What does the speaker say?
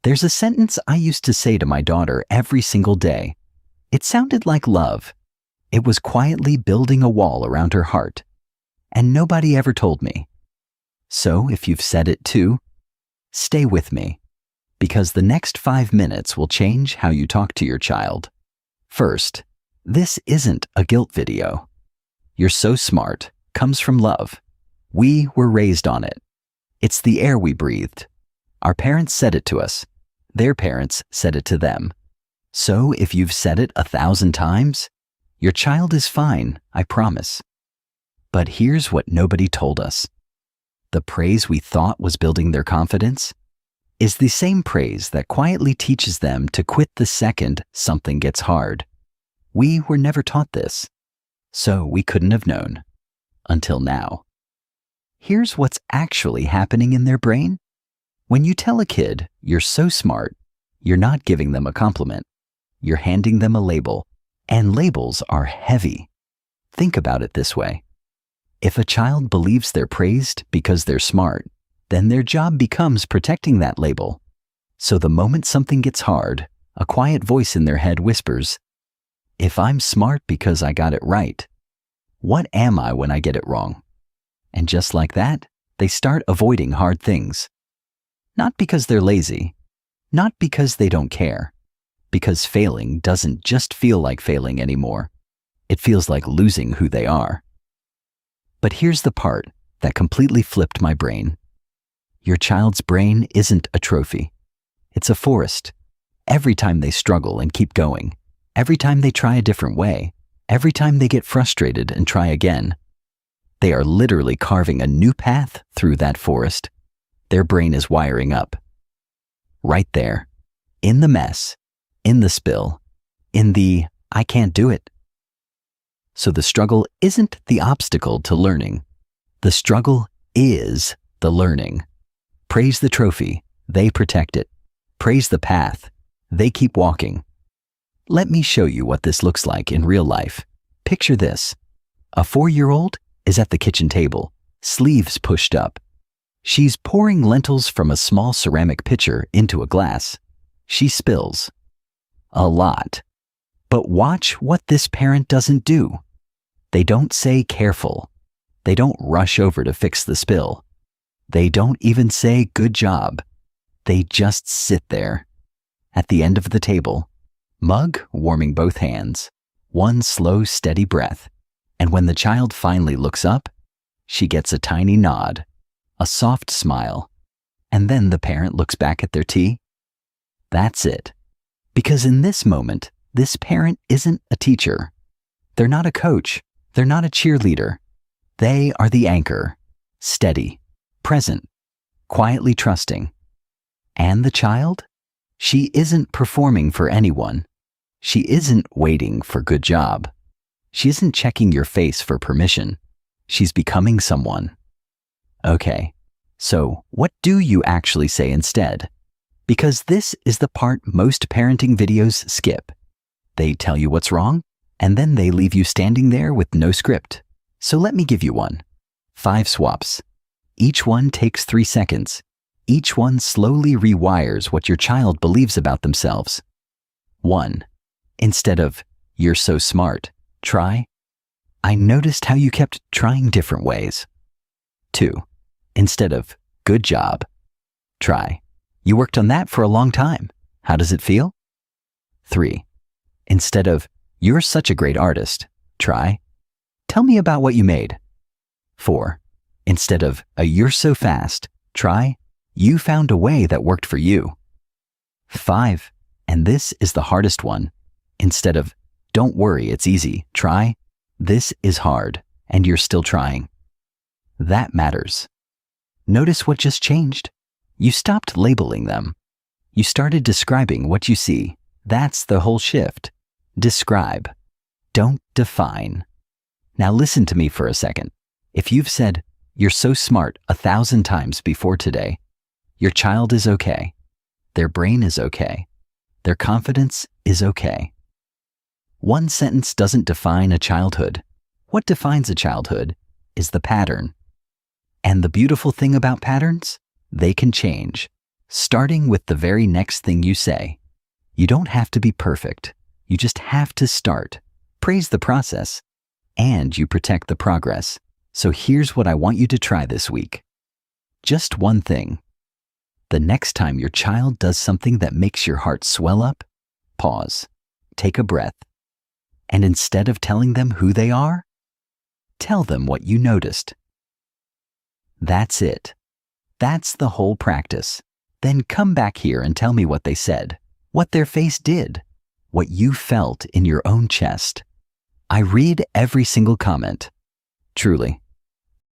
There's a sentence I used to say to my daughter every single day. It sounded like love. It was quietly building a wall around her heart. And nobody ever told me. So if you've said it too, stay with me. Because the next 5 minutes will change how you talk to your child. First, this isn't a guilt video. You're so smart comes from love. We were raised on it. It's the air we breathed. Our parents said it to us. Their parents said it to them. So if you've said it 1,000 times, your child is fine, I promise. But here's what nobody told us. The praise we thought was building their confidence is the same praise that quietly teaches them to quit the second something gets hard. We were never taught this, so we couldn't have known. Until now. Here's what's actually happening in their brain. When you tell a kid you're so smart, you're not giving them a compliment. You're handing them a label, and labels are heavy. Think about it this way. If a child believes they're praised because they're smart, then their job becomes protecting that label. So the moment something gets hard, a quiet voice in their head whispers, "If I'm smart because I got it right, what am I when I get it wrong?" And just like that, they start avoiding hard things. Not because they're lazy, not because they don't care, because failing doesn't just feel like failing anymore. It feels like losing who they are. But here's the part that completely flipped my brain. Your child's brain isn't a trophy. It's a forest. Every time they struggle and keep going, every time they try a different way, every time they get frustrated and try again, they are literally carving a new path through that forest. Their brain is wiring up. Right there, in the mess, in the spill, in the "I can't do it." So the struggle isn't the obstacle to learning. The struggle is the learning. Praise the trophy, they protect it. Praise the path, they keep walking. Let me show you what this looks like in real life. Picture this. A 4-year-old is at the kitchen table, sleeves pushed up. She's pouring lentils from a small ceramic pitcher into a glass. She spills. A lot. But watch what this parent doesn't do. They don't say careful. They don't rush over to fix the spill. They don't even say good job. They just sit there. At the end of the table, mug warming both hands, one slow, steady breath. And when the child finally looks up, she gets a tiny nod, a soft smile, and then the parent looks back at their tea. That's it. Because in this moment, this parent isn't a teacher. They're not a coach. They're not a cheerleader. They are the anchor, steady, present, quietly trusting. And the child? She isn't performing for anyone. She isn't waiting for good job. She isn't checking your face for permission. She's becoming someone. Okay, so what do you actually say instead? Because this is the part most parenting videos skip. They tell you what's wrong, and then they leave you standing there with no script. So let me give you one. 5 swaps. Each one takes 3 seconds. Each one slowly rewires what your child believes about themselves. 1. Instead of, "You're so smart," try, "I noticed how you kept trying different ways." 2. Instead of, "Good job," try, "You worked on that for a long time. How does it feel?" 3. Instead of, "You're such a great artist," try, "Tell me about what you made." 4. Instead of, "You're so fast," try, "You found a way that worked for you." 5. And this is the hardest one. Instead of, "Don't worry, it's easy," try, "This is hard, and you're still trying." That matters. Notice what just changed. You stopped labeling them. You started describing what you see. That's the whole shift. Describe. Don't define. Now listen to me for a second. If you've said, "You're so smart" 1,000 times before today, your child is okay. Their brain is okay. Their confidence is okay. One sentence doesn't define a childhood. What defines a childhood is the pattern. And the beautiful thing about patterns, they can change. starting with the very next thing you say. You don't have to be perfect. You just have to start. Praise the process, and you protect the progress. So here's what I want you to try this week. Just one thing. The next time your child does something that makes your heart swell up, pause, take a breath, and instead of telling them who they are, tell them what you noticed. That's it. That's the whole practice. Then come back here and tell me what they said, what their face did, what you felt in your own chest. I read every single comment. Truly,